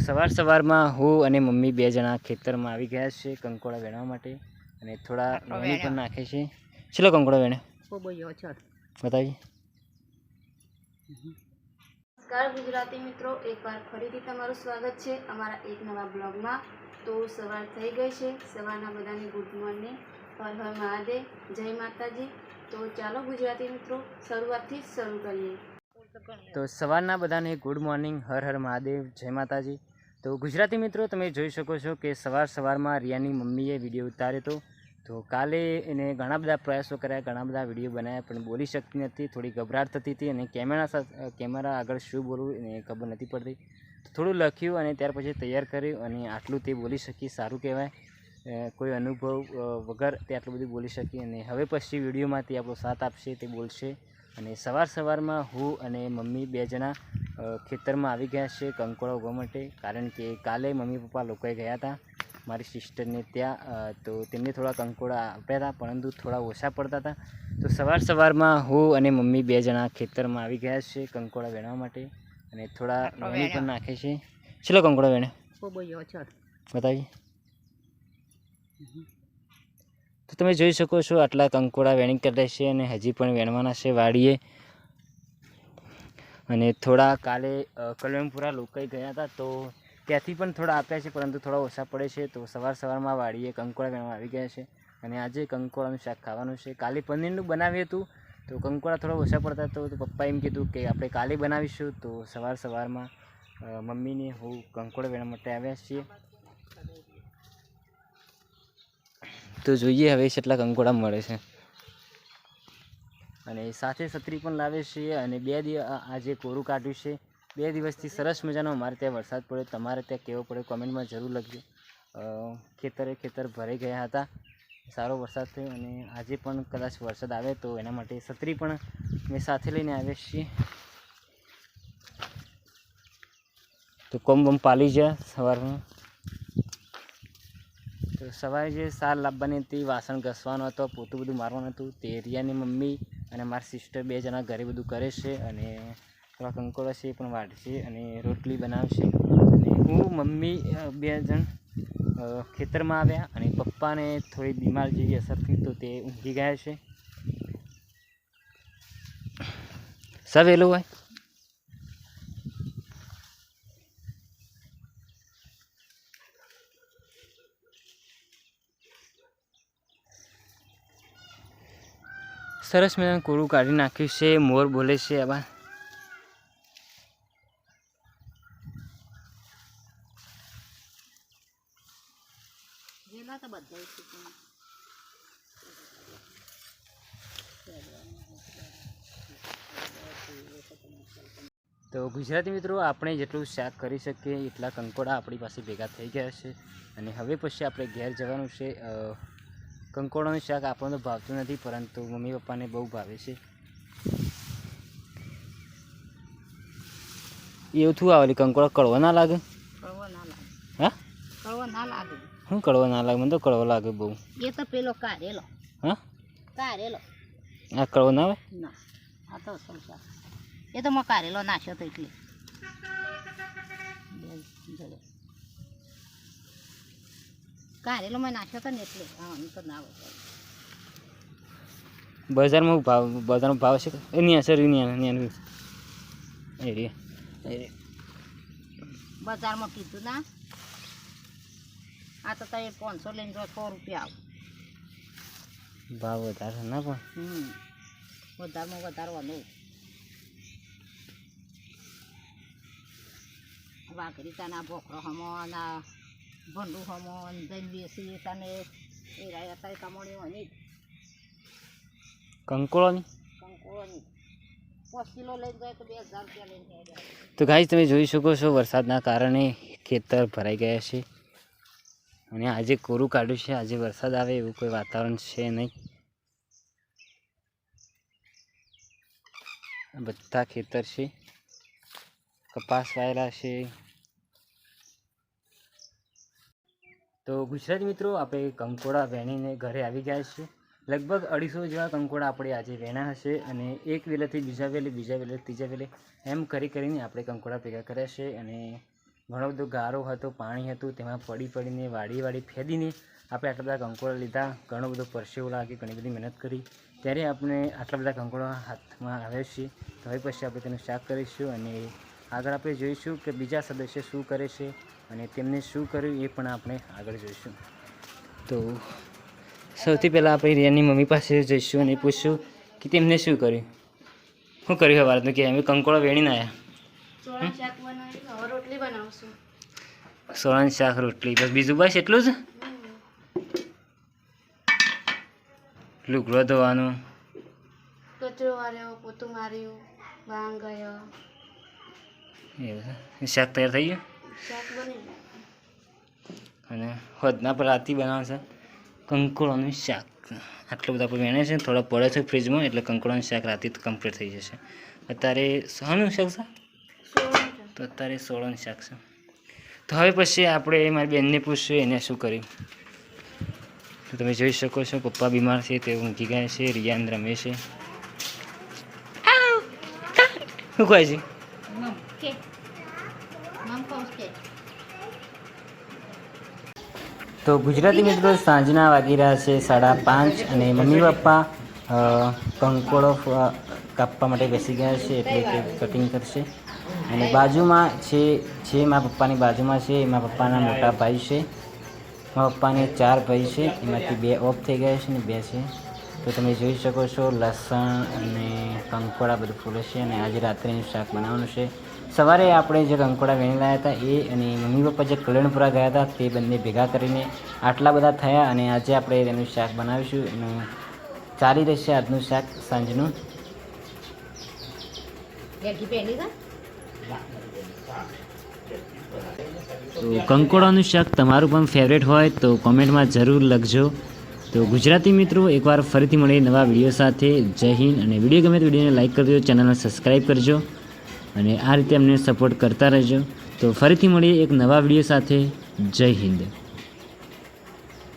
સવારમાં હું અને મમ્મી બે જણા ખેતરમાં આવી ગયા છે કંકોડા વેણવા માટે અને થોડા વેણી પણ નાખે છે. ચલો કંકોડા વેણે બતાવીએ. નમસ્કાર ગુજરાતી મિત્રો, એકવાર ફરીથી તમારું સ્વાગત છે અમારા એક નવા બ્લોગમાં. તો સવાર થઈ ગઈ છે. સવારના બધાને ગુડ મોર્નિંગ, હર હર મહાદેવ, જય માતાજી. તો ચાલો ગુજરાતી મિત્રો શરૂઆતથી જ શરૂ કરીએ. તો સવારના બધાને ગુડ મોર્નિંગ, હર હર મહાદેવ, જય માતાજી. તો ગુજરાતી મિત્રો તમે જોઈ શકો છો કે સવારમાં રિયાની મમ્મીએ વિડીયો ઉતાર્યો હતો. તો કાલે એને ઘણા બધા પ્રયાસો કર્યા, ઘણા બધા વિડીયો બનાવ્યા, પણ બોલી શકતી નથી. થોડી ગભરાટ થતી હતી અને કેમેરા આગળ શું બોલવું એને ખબર નથી પડતી. તો થોડું લખ્યું અને ત્યાર પછી તૈયાર કર્યું અને આટલું તે બોલી શકી, સારું કહેવાય. કોઈ અનુભવ વગર તે આટલું બધું બોલી શકી અને હવે પછી વિડીયોમાં તે આપણો સાથ આપશે, તે બોલશે. અને સવારમાં હું અને મમ્મી બે જણા ખેતરમાં આવી ગયા છે કંકોડા ઉગવા માટે, કારણ કે કાલે મમ્મી પપ્પા લોકોએ ગયા હતા મારી સિસ્ટરને ત્યાં. તો તેમને થોડા કંકોડા આપ્યા હતા, પરંતુ થોડા ઓછા પડતા હતા. તો સવારમાં હું અને મમ્મી બે જણા ખેતરમાં આવી ગયા છે કંકોડા વેણવા માટે અને થોડા વેણી પણ નાખે છે. ચલો કંકોડા વેણે બતાવીએ. તો તમે જોઈ શકો છો આટલા કંકોડા વેણી કરે છે અને હજી પણ વેણવાના છે વાડીએ. અને થોડા કાલે કલ્યાણપુરા લોકોએ ગયા હતા તો ત્યાંથી પણ થોડા આપ્યા છે, પરંતુ થોડા ઓછા પડે છે. તો સવારમાં વાડીએ કંકોડા વેણવા આવી ગયા છે અને આજે કંકોડાનું શાક ખાવાનું છે. કાલે પનીરનું બનાવ્યું હતું તો કંકોડા થોડા ઓછા પડતા તો પપ્પાએ એમ કીધું કે આપણે કાલે બનાવીશું. તો સવારમાં મમ્મીને હું કંકોડા વેણવા માટે આવ્યા છીએ. તો જોઈએ હવે કેટલા કંકોડા મળે છે. અને સાથે છત્રી પણ લાવે છે અને આજે કોરું કાઢ્યું છે. 2 દિવસથી સરસ મજાનો અમારે ત્યાં વરસાદ પડ્યો. તમારે ત્યાં કેવો પડ્યો કોમેન્ટમાં જરૂર લખજો. ખેતર ભરાઈ ગયા હતા, સારો વરસાદ થયો અને આજે પણ કદાચ વરસાદ આવે તો એના માટે છત્રી પણ મેં સાથે લઈને આવ્યા છીએ. તો કોમ પાલી જાય સવારમાં. તો સવારે જે સાર લાવવાની હતી, વાસણ ઘસવાનો હતો, પોતું બધું મારવાનું હતું, તે રિયાની મમ્મી અને મારી સિસ્ટર બે જણા ઘરે બધું કરે છે અને થોડા કંકોડા છે એ પણ વાળશે અને રોટલી બનાવશે. અને હું મમ્મી બે જણ ખેતરમાં આવ્યા અને પપ્પાને થોડી બીમાર જેવી અસર થઈ તો તે ઊંઘી ગયા છે. સવેલું હોય સરસ મેં કોરું કાઢી નાખ્યું છે. મોર બોલે છે આવા. તો ગુજરાતી મિત્રો આપણે જેટલું શાક કરી શકીએ એટલા કંકોડા આપણી પાસે ભેગા થઈ ગયા છે અને હવે પછી આપણે ઘેર જવાનું છે. કંકોડાનું શાક આપણને ભાવતું નથી, પરંતુ મમ્મી પપ્પાને બહુ ભાવે છે. એવું થયું આવેલી કંકોડા કડવો ના લાગે? હા, કડવો ના લાગે. શું કડવો ના લાગે? મને તો કડવો લાગે બહુ. એ તો પેલો કાઢેલો. હા, કાઢેલો. આ કડવો ના આવે? ના, આ તો સંસાર. એ તો મેં કાઢેલો નાખ્યો તો એટલે કાઢેલો મેં નાખ્યો તો ને એટલે હા, તો ના આવે. બજારમાં ભાવ છે એની અસર એની બજારમાં કીધું ના, આ તો તમે 500 લઈને જો 100 રૂપિયા આવ ભાવ વધારે ના પણ વધારમાં વધારવાનું. વાઘરી તાના ભોખરો હમો ના ભંડુ હમો જઈને બેસી તને એ રહ્યા અત્યારે કમાણી હોય કંકોળોની 5 કિલો લઈને જાય તો 2000 રૂપિયા લઈને જાય. તો ગાઈસ તમે જોઈ શકો છો વરસાદના કારણે ખેતર ભરાઈ ગયા છે અને આજે કોરું કાઢ્યું છે. આજે વરસાદ આવે એવું કોઈ વાતાવરણ છે નહીં. બધા ખેતર છે, કપાસ વાયેલા છે. તો ગુજરાતી મિત્રો આપણે કંકોડા વેણીને ઘરે આવી ગયા છે. લગભગ 250 જેવા કંકોડા આપણે આજે વેણા હશે અને એક વેલેથી બીજા વેલે ત્રીજા વેલે એમ કરીને આપણે કંકોડા ભેગા કર્યા છે અને ઘણો બધો ગારો હતો, પાણી હતું, તેમાં પડીને વાળી ફેદીને આપણે આટલા બધા કંકોડા લીધા. ઘણો બધો પરસેવો લાગે, ઘણી બધી મહેનત કરી, ત્યારે આપણે આટલા બધા કંકોડા હાથમાં આવે છે. તો હવે પછી આપણે તેનું શાક કરીશું અને આગળ આપણે જોઈશું કે બીજા સદસ્ય શું કરે છે અને તેમને શું કર્યું એ પણ આપણે આગળ જોઈશું. તો સૌથી પહેલાં આપણે રિયાની મમ્મી પાસે જઈશું અને પૂછશું કે તેમને શું કર્યું હવે વાતનું કે અમે કંકોડા વેણીને આવ્યા. સોળાનું શાક બનાવ્યું, હવે રોટલી બનાવશું. સોળાનું શાક, રોટલી, બસ બીજું બસ એટલું જ? લુગડો ધોવાનું, કચરો વાળ્યો, પોતું માર્યું, ભાંગ ગયો, એવું શાક તૈયાર થઈ ગયું. શાક બની ગયું. અને હોદના પર રાતી બનાવશે કંકોડાનું શાક. આટલું બધા આપણે વેણે છે, થોડા પડે છે ફ્રીજમાં, એટલે કંકોડાનું શાક રાતે કમ્પ્લીટ થઈ જશે. અત્યારે શાનું શાક છે? તો અત્યારે સોળાનું શાક છે. તો હવે પછી આપણે મારી બેનને પૂછશું એને શું કર્યું. તો તમે જોઈ શકો છો પપ્પા બીમાર છે, તે ઊંઘી ગયા છે, રિયાન રમે છે. શું કહે છે? તો ગુજરાતી મિત્રો સાંજના વાગી રહ્યા છે 5:30 અને મમ્મી પપ્પા કંકોડો કાપવા માટે બેસી ગયા છે, એટલે કે કટિંગ કરશે. અને બાજુમાં જે મારા પપ્પાની બાજુમાં છે એ મારા પપ્પાના મોટા ભાઈ છે. મારા પપ્પાને 4 ભાઈ છે, એમાંથી 2 ઓફ થઈ ગયા છે ને 2 છે. તો તમે જોઈ શકો છો લસણ અને કંકોડા બધું ફૂલે છે અને આજે રાત્રેનું શાક બનાવવાનું છે. સવારે આપણે જે કંકોડા વેણી લાવ્યા હતા એ અને મમ્મી પપ્પા જે કલ્યાણપુરા ગયા હતા તે બંને ભેગા કરીને આટલા બધા થયા અને આજે આપણે એનું શાક બનાવીશું. એનું ચાલી રહેશે આજનું શાક સાંજનું. તો કંકોડાનું શાક તમારું પણ ફેવરેટ હોય તો કોમેન્ટમાં જરૂર લખજો. તો ગુજરાતી મિત્રો એકવાર ફરીથી મળીએ નવા વિડીયો સાથે. જય હિન્દ. અને વિડીયો ગમે તો વિડીયોને લાઇક કરજો, ચેનલને સબસ્ક્રાઈબ કરજો અને આ રીતે અમને સપોર્ટ કરતા રહેજો. તો ફરીથી મળીએ એક નવા વિડીયો સાથે. જય હિન્દ.